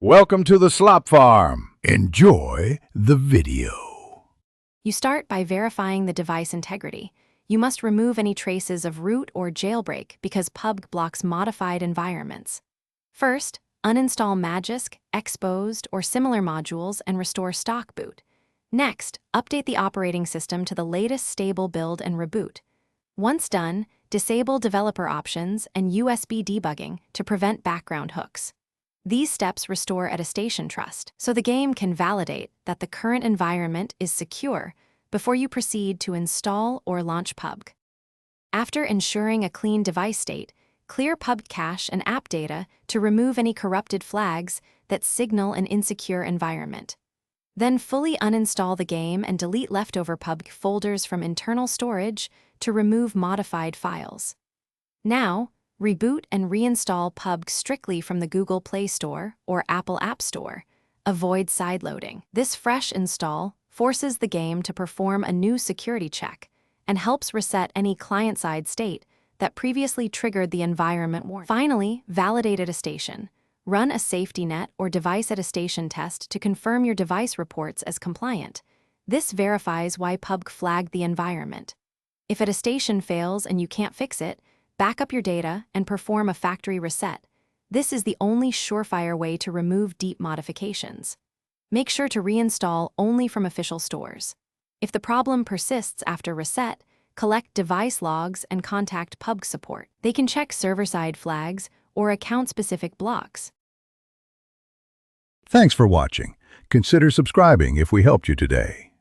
Welcome to the Slop Farm. Enjoy the video. You start by verifying the device integrity. You must remove any traces of root or jailbreak because Pubg blocks modified environments. First, uninstall Magisk, Exposed, or similar modules and restore stock boot. Next, update the operating system to the latest stable build and reboot. Once done, disable developer options and USB debugging to prevent background hooks. These steps restore attestation trust, so the game can validate that the current environment is secure before you proceed to install or launch Pubg. After ensuring a clean device state, clear Pubg cache and app data to remove any corrupted flags that signal an insecure environment. Then fully uninstall the game and delete leftover Pubg folders from internal storage to remove modified files. Now, reboot and reinstall Pubg strictly from the Google Play Store or Apple App Store. Avoid sideloading. This fresh install forces the game to perform a new security check and helps reset any client-side state that previously triggered the environment warning. Finally, validate attestation. Run a safety net or device attestation test to confirm your device reports as compliant. This verifies why Pubg flagged the environment. If attestation fails and you can't fix it, back up your data and perform a factory reset. This is the only surefire way to remove deep modifications. Make sure to reinstall only from official stores. If the problem persists after reset, collect device logs and contact Pubg support. They can check server-side flags or account-specific blocks. Thanks for watching. Consider subscribing if we helped you today.